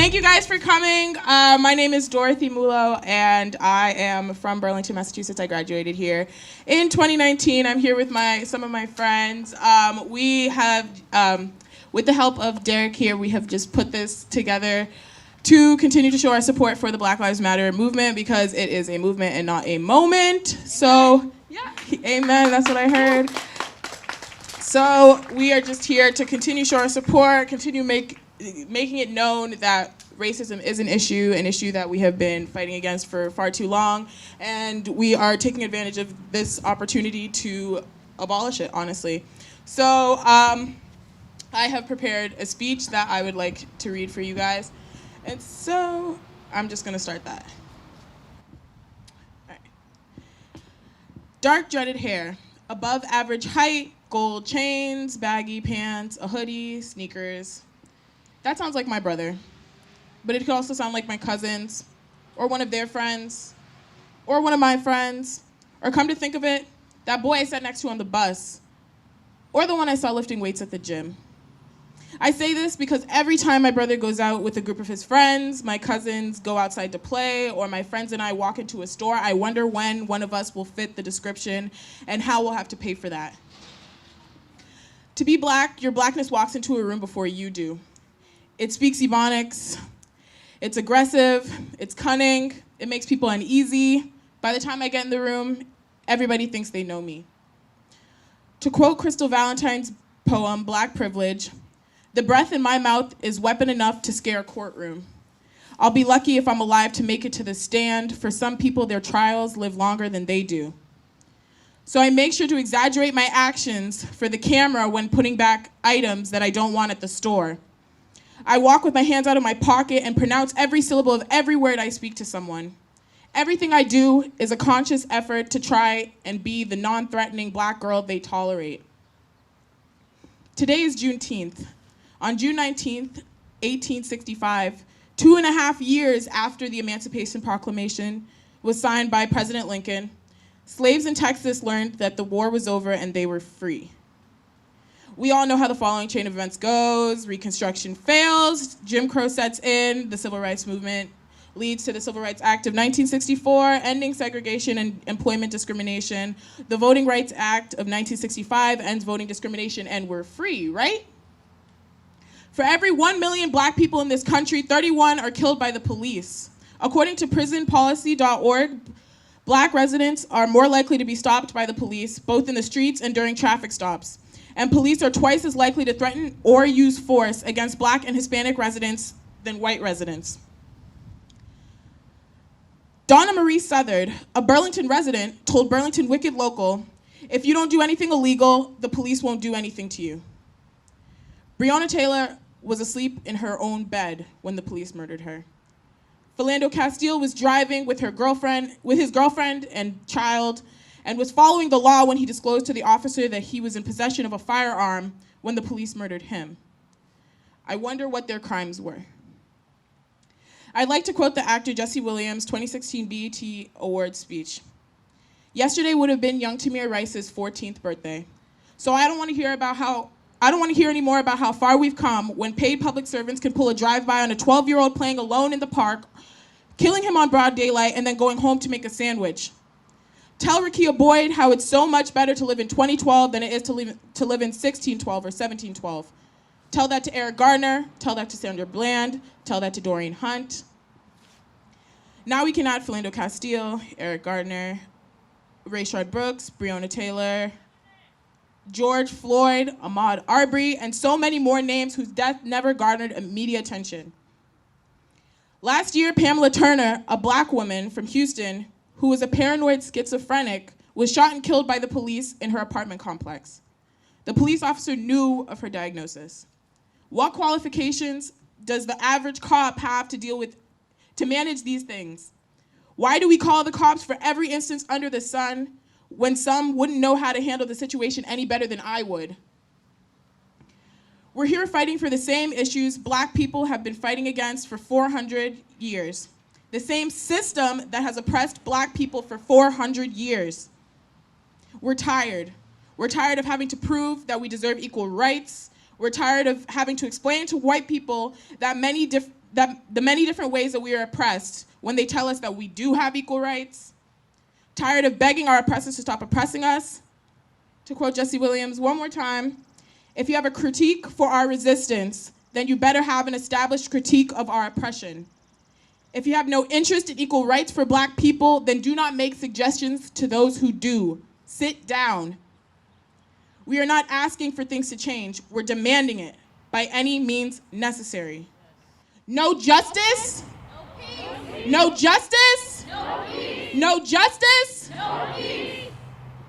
Thank you guys for coming. My name is Dorothy Mulo, and I am from Burlington, Massachusetts. I graduated here in 2019. I'm here with some of my friends. We have, with the help of Derek here, we have just put this together to continue to show our support for the Black Lives Matter movement, because it is a movement and not a moment. So, yeah, amen, that's what I heard. So we are just here to continue to show our support, continue making it known that racism is an issue that we have been fighting against for far too long, and we are taking advantage of this opportunity to abolish it, honestly. So I have prepared a speech that I would like to read for you guys, and so I'm just gonna start that. All right. Dark dreaded hair, above average height, gold chains, baggy pants, a hoodie, sneakers. That sounds like my brother, but it could also sound like my cousins, or one of their friends, or one of my friends, or come to think of it, that boy I sat next to on the bus, or the one I saw lifting weights at the gym. I say this because every time my brother goes out with a group of his friends, my cousins go outside to play, or my friends and I walk into a store, I wonder when one of us will fit the description and how we'll have to pay for that. To be black, your blackness walks into a room before you do. It speaks Ebonics, it's aggressive, it's cunning, it makes people uneasy. By the time I get in the room, everybody thinks they know me. To quote Crystal Valentine's poem, Black Privilege, the breath in my mouth is weapon enough to scare a courtroom. I'll be lucky if I'm alive to make it to the stand. For some people, their trials live longer than they do. So I make sure to exaggerate my actions for the camera when putting back items that I don't want at the store. I walk with my hands out of my pocket and pronounce every syllable of every word I speak to someone. Everything I do is a conscious effort to try and be the non-threatening black girl they tolerate. Today is Juneteenth. On June 19th, 1865, 2.5 years after the Emancipation Proclamation was signed by President Lincoln, slaves in Texas learned that the war was over and they were free. We all know how the following chain of events goes. Reconstruction fails, Jim Crow sets in, the Civil Rights Movement leads to the Civil Rights Act of 1964, ending segregation and employment discrimination. The Voting Rights Act of 1965 ends voting discrimination, and we're free, right? For every 1 million black people in this country, 31 are killed by the police. According to prisonpolicy.org, black residents are more likely to be stopped by the police, both in the streets and during traffic stops. And police are twice as likely to threaten or use force against black and Hispanic residents than white residents. Donna Marie Southard, a Burlington resident, told Burlington Wicked Local, "If you don't do anything illegal, the police won't do anything to you." Breonna Taylor was asleep in her own bed when the police murdered her. Philando Castile was driving with his girlfriend and child, and was following the law when he disclosed to the officer that he was in possession of a firearm when the police murdered him. I wonder what their crimes were. I'd like to quote the actor Jesse Williams' 2016 BET Awards speech. Yesterday would have been young Tamir Rice's 14th birthday. So I don't want to hear anymore about how far we've come when paid public servants can pull a drive-by on a 12-year-old playing alone in the park, killing him on broad daylight, and then going home to make a sandwich. Tell Rekia Boyd how it's so much better to live in 2012 than it is to live in 1612 or 1712. Tell that to Eric Gardner, tell that to Sandra Bland, tell that to Doreen Hunt. Now we can add Philando Castile, Eric Gardner, Rayshard Brooks, Breonna Taylor, George Floyd, Ahmaud Arbery, and so many more names whose death never garnered media attention. Last year, Pamela Turner, a black woman from Houston who was a paranoid schizophrenic, was shot and killed by the police in her apartment complex. The police officer knew of her diagnosis. What qualifications does the average cop have to manage these things? Why do we call the cops for every instance under the sun when some wouldn't know how to handle the situation any better than I would? We're here fighting for the same issues black people have been fighting against for 400 years. The same system that has oppressed black people for 400 years. We're tired. We're tired of having to prove that we deserve equal rights. We're tired of having to explain to white people that the many different ways that we are oppressed when they tell us that we do have equal rights. Tired of begging our oppressors to stop oppressing us. To quote Jesse Williams one more time, if you have a critique for our resistance, then you better have an established critique of our oppression. If you have no interest in equal rights for Black people, then do not make suggestions to those who do. Sit down. We are not asking for things to change. We're demanding it by any means necessary. No justice? No justice? No justice?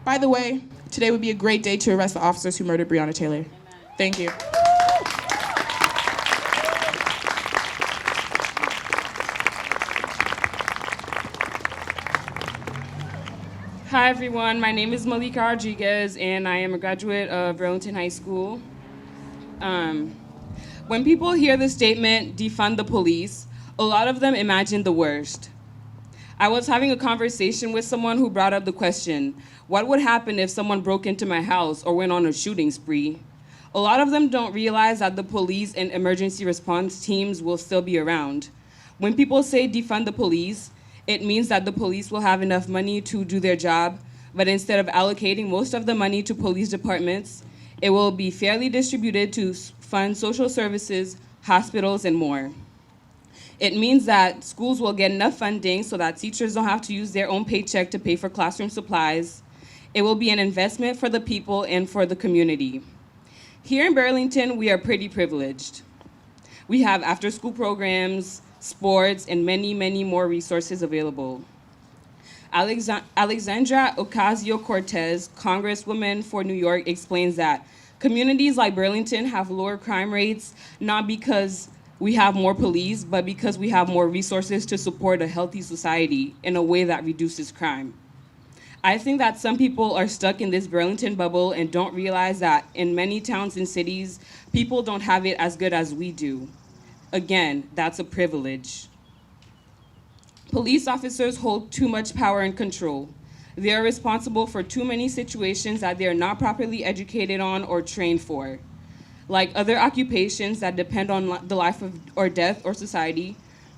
By the way, today would be a great day to arrest the officers who murdered Breonna Taylor. Thank you. Hi everyone, my name is Malika Rodriguez and I am a graduate of Burlington High School. When people hear the statement, defund the police, a lot of them imagine the worst. I was having a conversation with someone who brought up the question, what would happen if someone broke into my house or went on a shooting spree? A lot of them don't realize that the police and emergency response teams will still be around. When people say defund the police, it means that the police will have enough money to do their job, but instead of allocating most of the money to police departments, it will be fairly distributed to fund social services, hospitals, and more. It means that schools will get enough funding so that teachers don't have to use their own paycheck to pay for classroom supplies. It will be an investment for the people and for the community. Here in Burlington, we are pretty privileged. We have after-school programs, sports, and many, many more resources available. Alexandra Ocasio-Cortez, Congresswoman for New York, explains that communities like Burlington have lower crime rates, not because we have more police, but because we have more resources to support a healthy society in a way that reduces crime. I think that some people are stuck in this Burlington bubble and don't realize that in many towns and cities, people don't have it as good as we do. Again, that's a privilege. Police officers hold too much power and control. They are responsible for too many situations that they are not properly educated on or trained for. Like other occupations that depend on the life or death or society,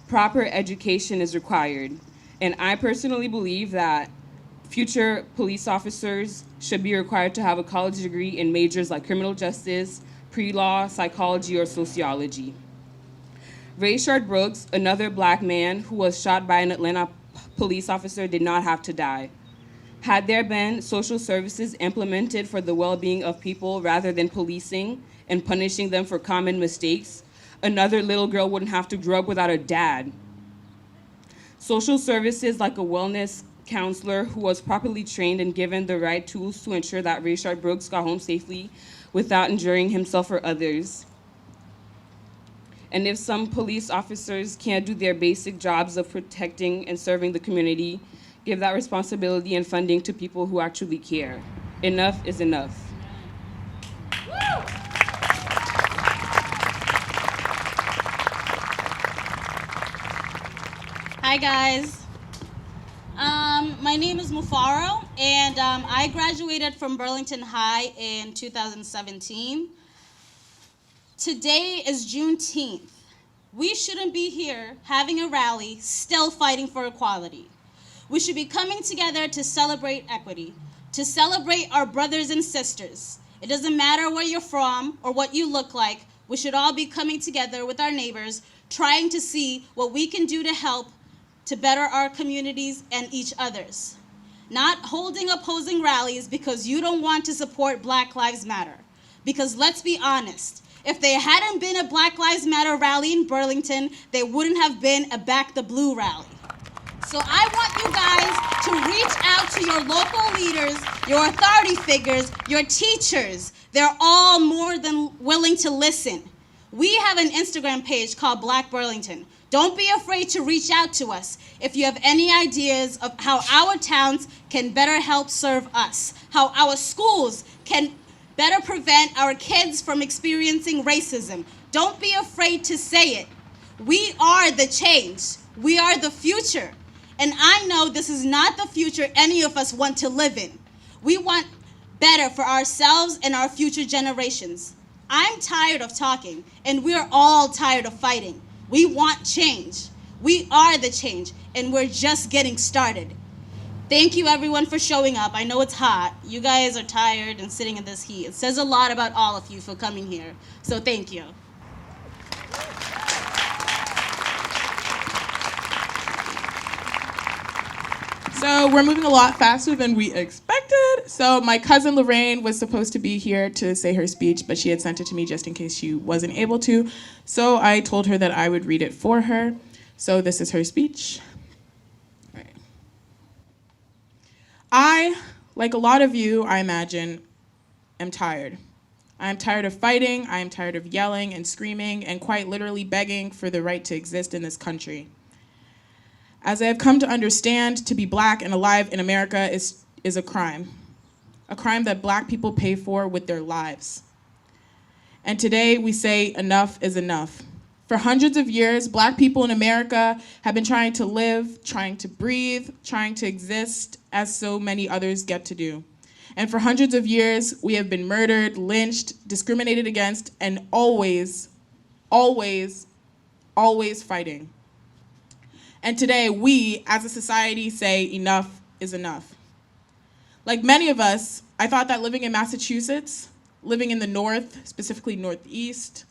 proper education is required. And I personally believe that future police officers should be required to have a college degree in majors like criminal justice, pre-law, psychology, or sociology. Rayshard Brooks, another Black man who was shot by an Atlanta police officer, did not have to die. Had there been social services implemented for the well-being of people rather than policing and punishing them for common mistakes, another little girl wouldn't have to grow up without a dad. Social services like a wellness counselor who was properly trained and given the right tools to ensure that Rayshard Brooks got home safely without injuring himself or others. And if some police officers can't do their basic jobs of protecting and serving the community, give that responsibility and funding to people who actually care. Enough is enough. Hi guys. My name is Mufaro, and I graduated from Burlington High in 2017. Today is Juneteenth. We shouldn't be here having a rally, still fighting for equality. We should be coming together to celebrate equity, to celebrate our brothers and sisters. It doesn't matter where you're from or what you look like. We should all be coming together with our neighbors, trying to see what we can do to help to better our communities and each other's. Not holding opposing rallies because you don't want to support Black Lives Matter. Because let's be honest, if there hadn't been a Black Lives Matter rally in Burlington, there wouldn't have been a Back the Blue rally. So I want you guys to reach out to your local leaders, your authority figures, your teachers. They're all more than willing to listen. We have an Instagram page called Black Burlington. Don't be afraid to reach out to us if you have any ideas of how our towns can better help serve us, how our schools can better prevent our kids from experiencing racism. Don't be afraid to say it. We are the change. We are the future. And I know this is not the future any of us want to live in. We want better for ourselves and our future generations. I'm tired of talking, and we're all tired of fighting. We want change. We are the change, and we're just getting started. Thank you everyone for showing up. I know it's hot. You guys are tired and sitting in this heat. It says a lot about all of you for coming here. So thank you. So we're moving a lot faster than we expected. So my cousin Lorraine was supposed to be here to say her speech, but she had sent it to me just in case she wasn't able to. So I told her that I would read it for her. So this is her speech. All right. I, like a lot of you, I imagine, am tired. I am tired of fighting. I am tired of yelling and screaming and quite literally begging for the right to exist in this country. As I have come to understand, to be Black and alive in America is a crime that Black people pay for with their lives. And today we say enough is enough. For hundreds of years, Black people in America have been trying to live, trying to breathe, trying to exist as so many others get to do. And for hundreds of years, we have been murdered, lynched, discriminated against, and always, always, always fighting. And today, we, as a society, say enough is enough. Like many of us, I thought that living in Massachusetts, living in the North, specifically Northeast,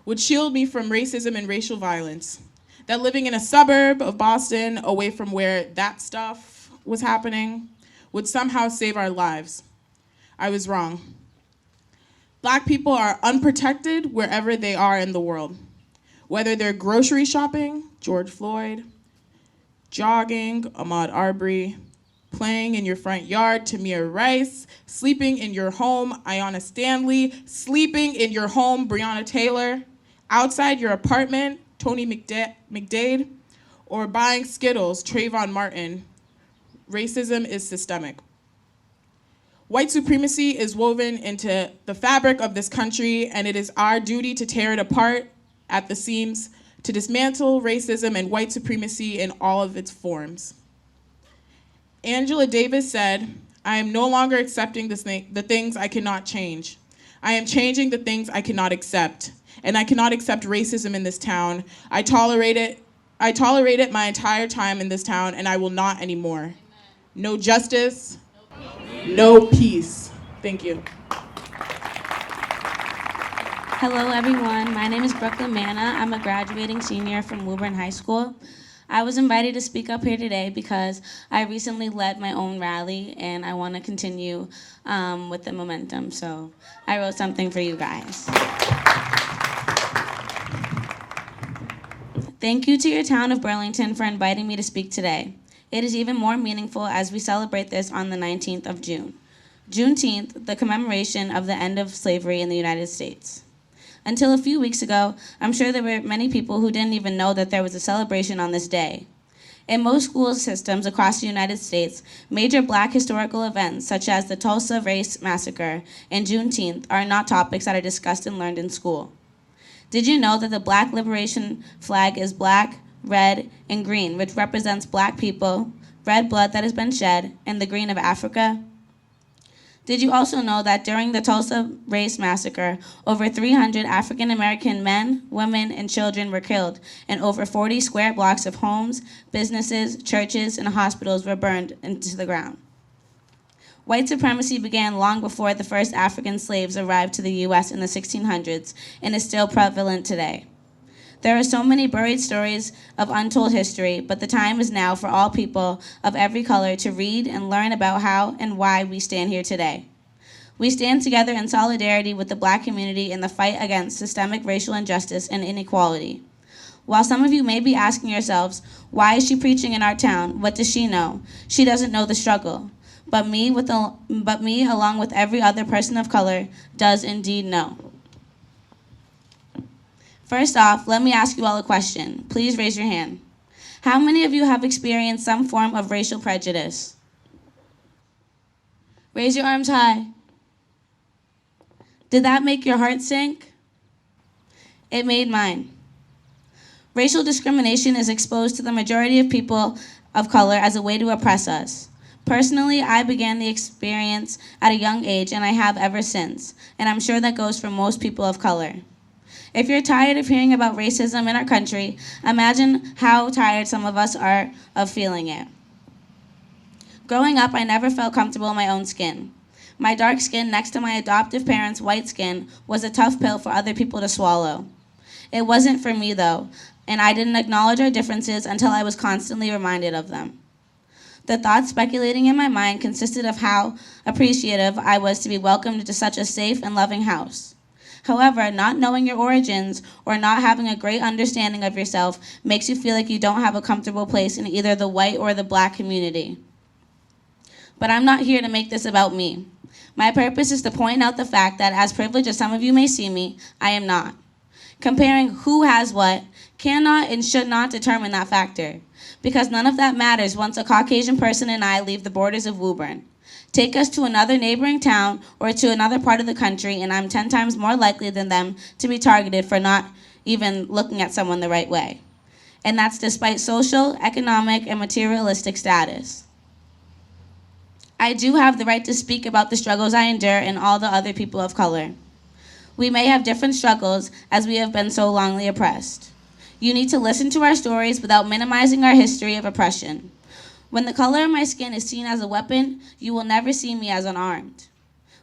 would shield me from racism and racial violence. That living in a suburb of Boston, away from where that stuff was happening, would somehow save our lives. I was wrong. Black people are unprotected wherever they are in the world. Whether they're grocery shopping, George Floyd, jogging, Ahmaud Arbery, playing in your front yard, Tamir Rice, sleeping in your home, Ayanna Stanley, sleeping in your home, Breonna Taylor, outside your apartment, Tony McDade, or buying Skittles, Trayvon Martin, racism is systemic. White supremacy is woven into the fabric of this country, and it is our duty to tear it apart at the seams, to dismantle racism and white supremacy in all of its forms. Angela Davis said, "I am no longer accepting the things I cannot change. I am changing the things I cannot accept. And I cannot accept racism in this town. I tolerate it my entire time in this town, and I will not anymore. No justice, no peace." Thank you. Hello everyone, my name is Brooklyn Manna. I'm a graduating senior from Woburn High School. I was invited to speak up here today because I recently led my own rally and I want to continue with the momentum. So I wrote something for you guys. Thank you to your town of Burlington for inviting me to speak today. It is even more meaningful as we celebrate this on the 19th of June. Juneteenth, the commemoration of the end of slavery in the United States. Until a few weeks ago, I'm sure there were many people who didn't even know that there was a celebration on this day. In most school systems across the United States, major Black historical events such as the Tulsa Race Massacre and Juneteenth are not topics that are discussed and learned in school. Did you know that the Black Liberation flag is black, red, and green, which represents Black people, red blood that has been shed, and the green of Africa? Did you also know that during the Tulsa Race Massacre, over 300 African American men, women, and children were killed, and over 40 square blocks of homes, businesses, churches, and hospitals were burned into the ground? White supremacy began long before the first African slaves arrived to the U.S. in the 1600s and is still prevalent today. There are so many buried stories of untold history, but the time is now for all people of every color to read and learn about how and why we stand here today. We stand together in solidarity with the Black community in the fight against systemic racial injustice and inequality. While some of you may be asking yourselves, why is she preaching in our town? What does she know? She doesn't know the struggle. But me, along with every other person of color, does indeed know. First off, let me ask you all a question. Please raise your hand. How many of you have experienced some form of racial prejudice? Raise your arms high. Did that make your heart sink? It made mine. Racial discrimination is exposed to the majority of people of color as a way to oppress us. Personally, I began the experience at a young age, and I have ever since, and I'm sure that goes for most people of color. If you're tired of hearing about racism in our country, imagine how tired some of us are of feeling it. Growing up, I never felt comfortable in my own skin. My dark skin next to my adoptive parents' white skin was a tough pill for other people to swallow. It wasn't for me, though, and I didn't acknowledge our differences until I was constantly reminded of them. The thoughts speculating in my mind consisted of how appreciative I was to be welcomed into such a safe and loving house. However, not knowing your origins or not having a great understanding of yourself makes you feel like you don't have a comfortable place in either the white or the black community. But I'm not here to make this about me. My purpose is to point out the fact that as privileged as some of you may see me, I am not. Comparing who has what cannot and should not determine that factor, because none of that matters once a Caucasian person and I leave the borders of Woburn. Take us to another neighboring town or to another part of the country, and I'm 10 times more likely than them to be targeted for not even looking at someone the right way. And that's despite social, economic, and materialistic status. I do have the right to speak about the struggles I endure and all the other people of color. We may have different struggles as we have been so longly oppressed. You need to listen to our stories without minimizing our history of oppression. When the color of my skin is seen as a weapon, you will never see me as unarmed.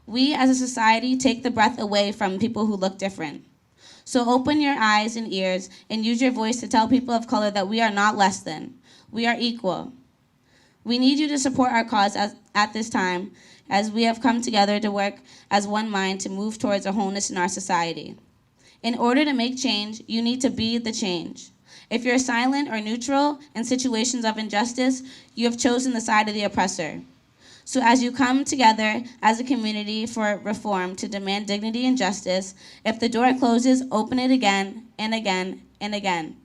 We as a society take the breath away from people who look different. So open your eyes and ears and use your voice to tell people of color that we are not less than. We are equal. We need you to support our cause at this time as we have come together to work as one mind to move towards a wholeness in our society. In order to make change, you need to be the change. If you're silent or neutral in situations of injustice, you have chosen the side of the oppressor. So as you come together as a community for reform to demand dignity and justice, if the door closes, open it again and again and again.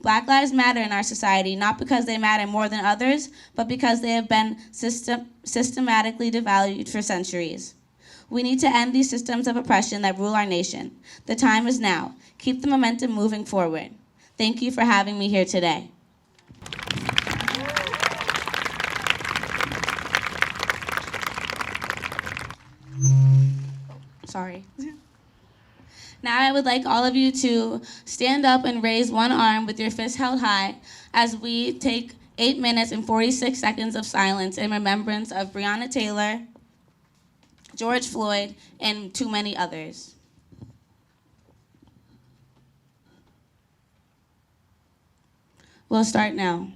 Black lives matter in our society, not because they matter more than others, but because they have been systematically devalued for centuries. We need to end these systems of oppression that rule our nation. The time is now. Keep the momentum moving forward. Thank you for having me here today. Sorry. Now I would like all of you to stand up and raise one arm with your fist held high as we take 8 minutes and 46 seconds of silence in remembrance of Breonna Taylor, George Floyd, and too many others. We'll start now.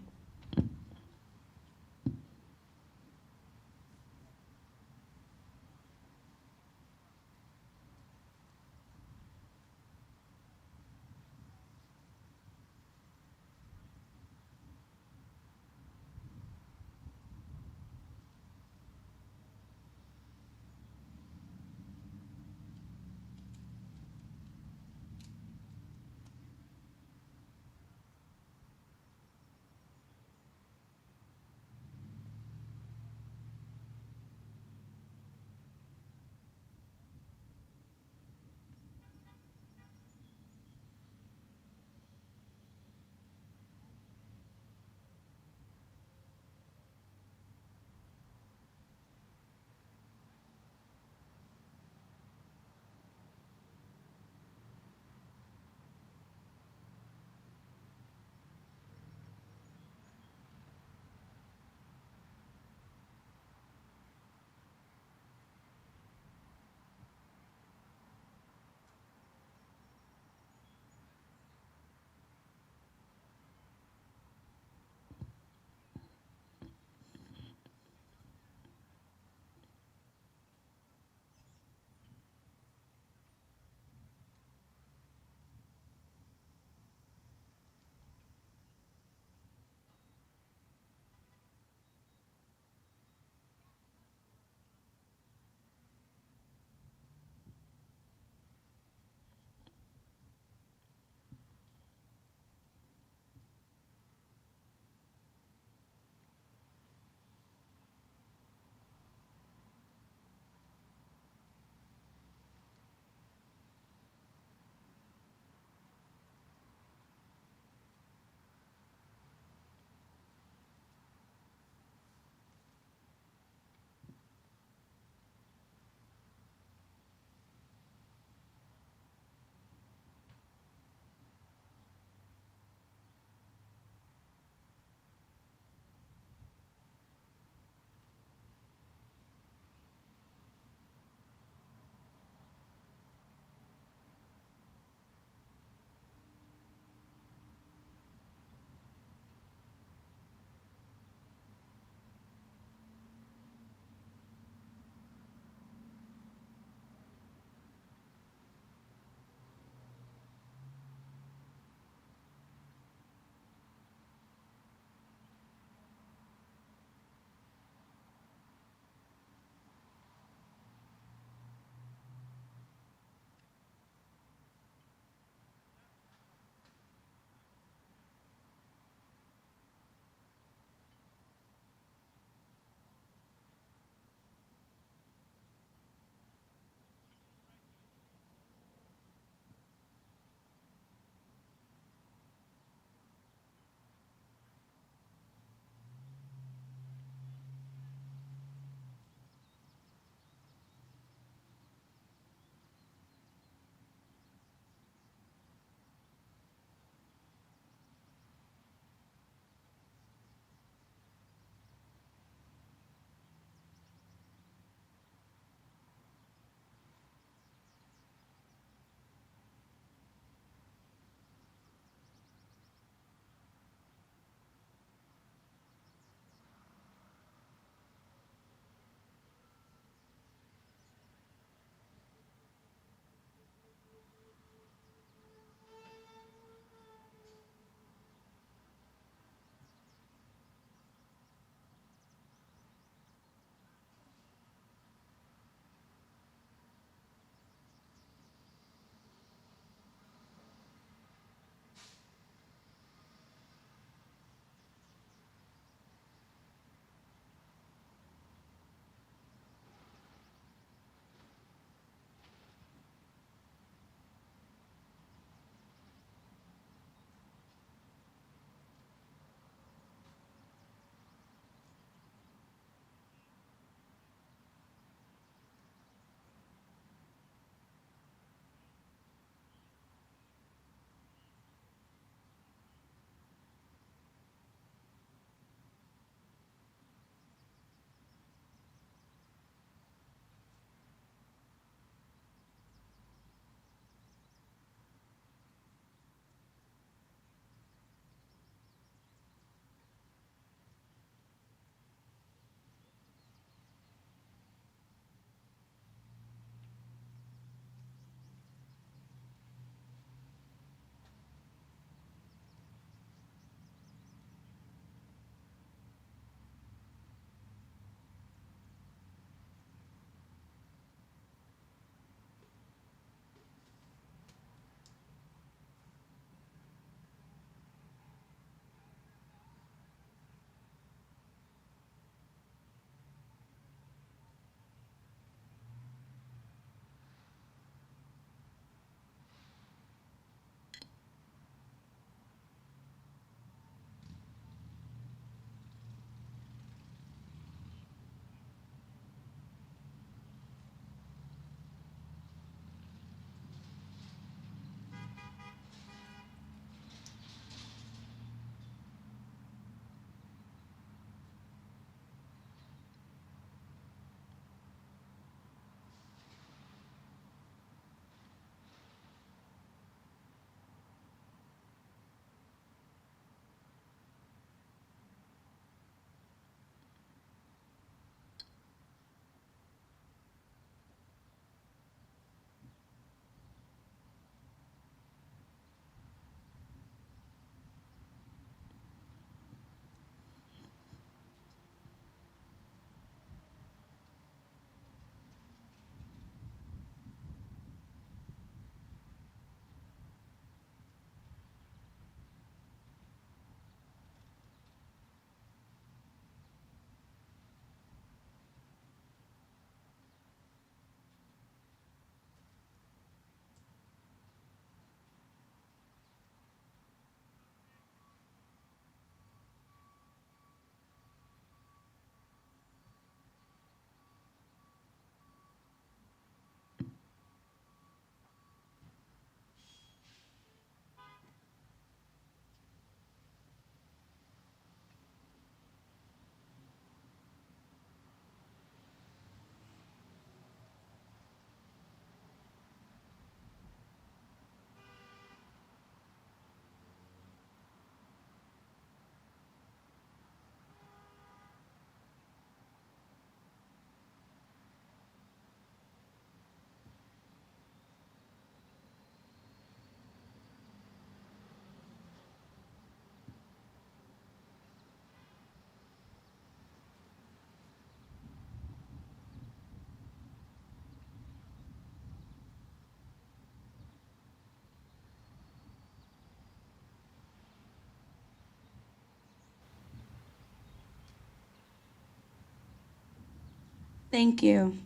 Thank you.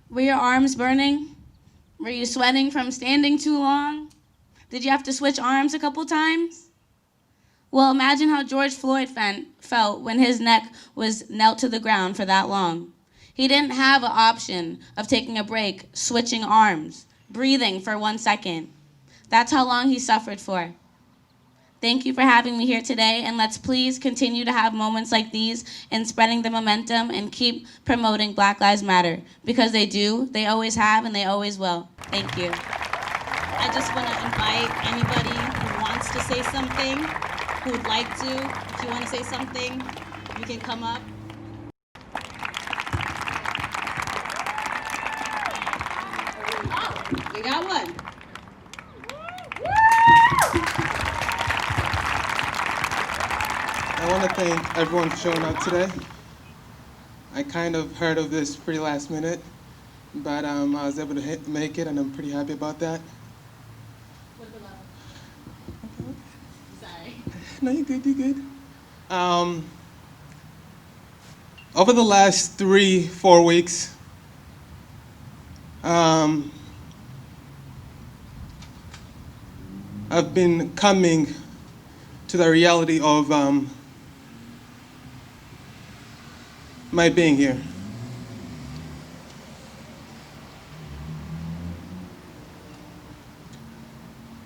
Were your arms burning? Were you sweating from standing too long? Did you have to switch arms a couple times? Well, imagine how George Floyd felt when his neck was knelt to the ground for that long. He didn't have an option of taking a break, switching arms, breathing for 1 second. That's how long he suffered for. Thank you for having me here today, and let's please continue to have moments like these and spreading the momentum and keep promoting Black Lives Matter, because they do, they always have, and they always will. Thank you. I just want to invite anybody who wants to say something, who would like to. If you want to say something, you can come up. Oh, we got one. I want to thank everyone for showing up today. I kind of heard of this pretty last minute, but I was able to make it, and I'm pretty happy about that. What about? Sorry. No, you're good, you're good. Over the last 3-4 weeks, I've been coming to the reality of my being here.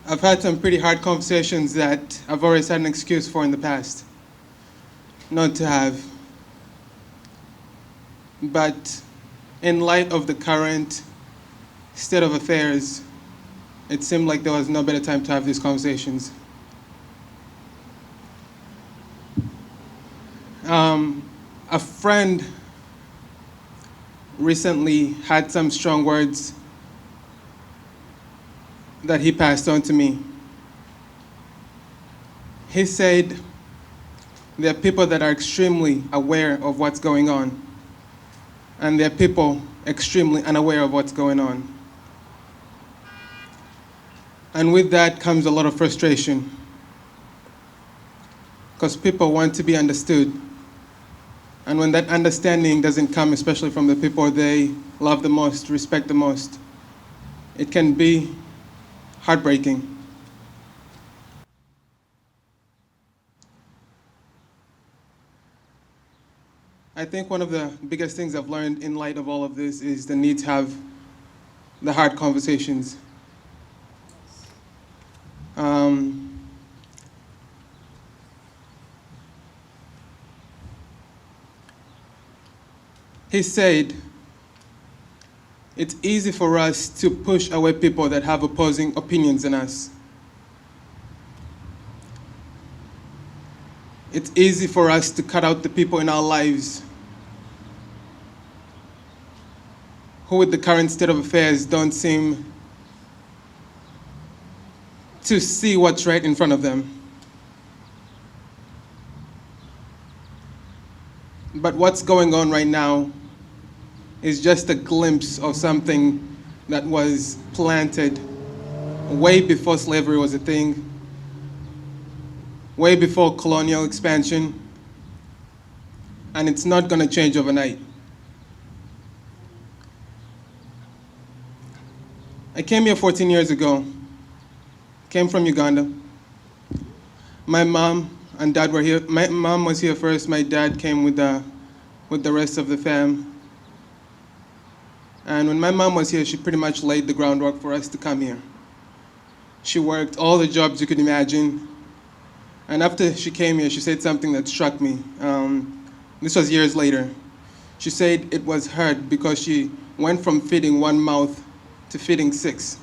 I've had some pretty hard conversations that I've always had an excuse for in the past not to have. But in light of the current state of affairs, it seemed like there was no better time to have these conversations. A friend recently had some strong words that he passed on to me. He said there are people that are extremely aware of what's going on, and there are people extremely unaware of what's going on. And with that comes a lot of frustration, because people want to be understood. And when that understanding doesn't come, especially from the people they love the most, respect the most, it can be heartbreaking. I think one of the biggest things I've learned in light of all of this is the need to have the hard conversations. He said, it's easy for us to push away people that have opposing opinions than us. It's easy for us to cut out the people in our lives who, with the current state of affairs, don't seem to see what's right in front of them. But what's going on right now is just a glimpse of something that was planted way before slavery was a thing, way before colonial expansion, and it's not going to change overnight. I came here 14 years ago, came from Uganda. My mom and dad were here. My mom was here first, my dad came with the rest of the fam. And when my mom was here, she pretty much laid the groundwork for us to come here. She worked all the jobs you could imagine. And after she came here, she said something that struck me. This was years later. She said it was hard because she went from feeding one mouth to feeding 6.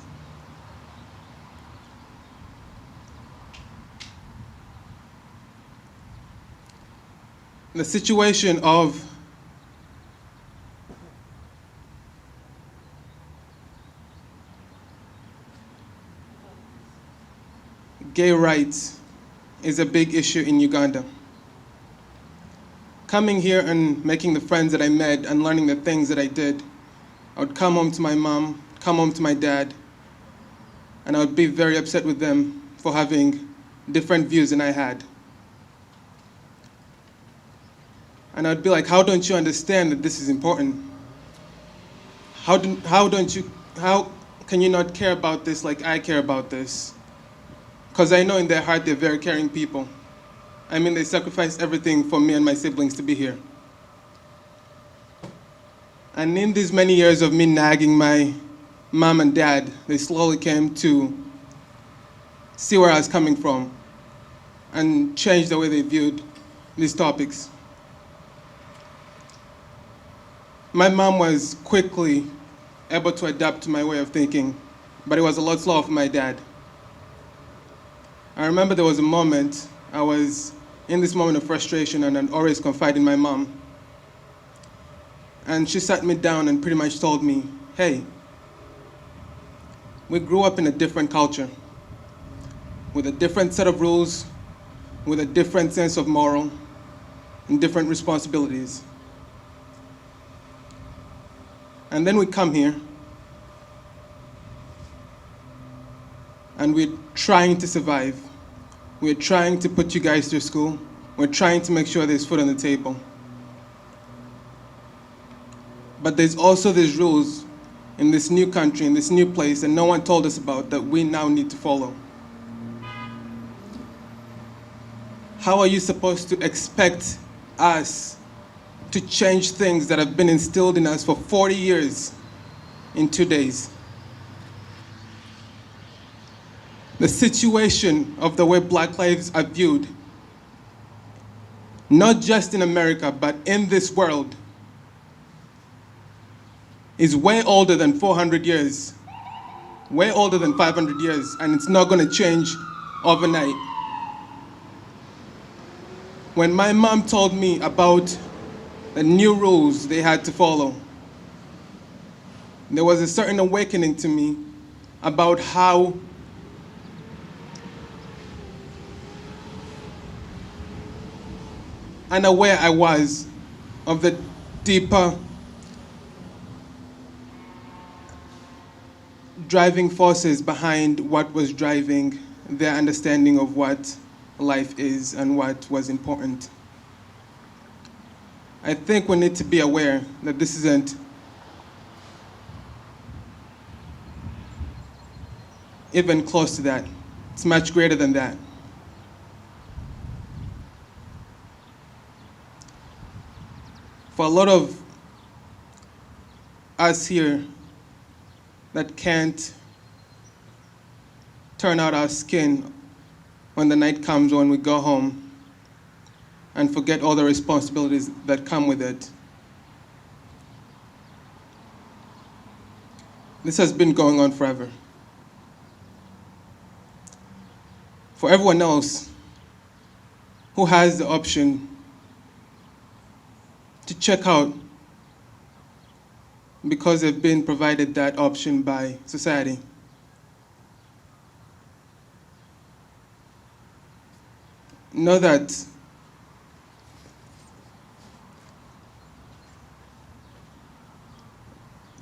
The situation of gay rights is a big issue in Uganda. Coming here and making the friends that I met and learning the things that I did, I would come home to my mom, come home to my dad, and I would be very upset with them for having different views than I had. And I'd be like, how don't you understand that this is important? How can you not care about this like I care about this? Because I know in their heart they're very caring people. I mean, they sacrificed everything for me and my siblings to be here. And in these many years of me nagging my mom and dad, they slowly came to see where I was coming from and change the way they viewed these topics. My mom was quickly able to adapt to my way of thinking, but it was a lot slower for my dad. I remember there was a moment, I was in this moment of frustration and I'd always confide in my mom. And she sat me down and pretty much told me, hey, we grew up in a different culture, with a different set of rules, with a different sense of moral, and different responsibilities. And then we come here, and we're trying to survive. We're trying to put you guys through school. We're trying to make sure there's food on the table. But there's also these rules in this new country, in this new place, that no one told us about that we now need to follow. How are you supposed to expect us to change things that have been instilled in us for 40 years in 2 days? The situation of the way Black lives are viewed, not just in America, but in this world, is way older than 400 years, way older than 500 years, and it's not going to change overnight. When my mom told me about the new rules they had to follow, there was a certain awakening to me about how unaware I was of the deeper driving forces behind what was driving their understanding of what life is and what was important. I think we need to be aware that this isn't even close to that. It's much greater than that. For a lot of us here that can't turn out our skin when the night comes, when we go home, and forget all the responsibilities that come with it. This has been going on forever. For everyone else who has the option to check out because they've been provided that option by society, know that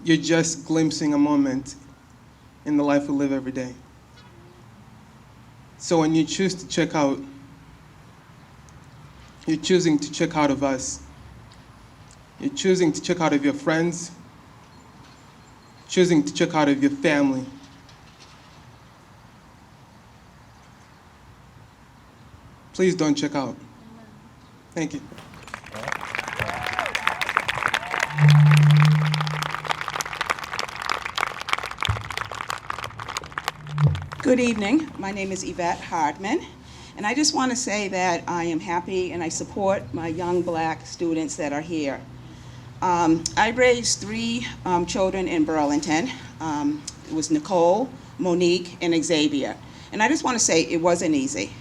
you're just glimpsing a moment in the life we live every day. So when you choose to check out, you're choosing to check out of us. You're choosing to check out of your friends, choosing to check out of your family. Please don't check out. Thank you. Good evening. My name is Yvette Hardman, and I just want to say that I am happy and I support my young Black students that are here. I raised three children in Burlington. It was Nicole, Monique, and Xavier. And I just want to say it wasn't easy.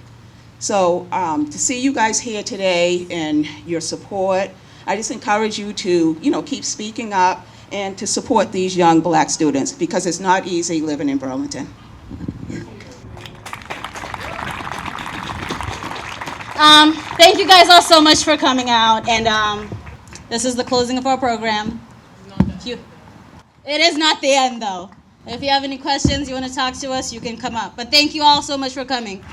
So to see you guys here today and your support, I just encourage you to, keep speaking up and to support these young Black students because it's not easy living in Burlington. Thank you guys all so much for coming out, and this is the closing of our program. It is not the end, though. If you have any questions, you want to talk to us, you can come up. But thank you all so much for coming.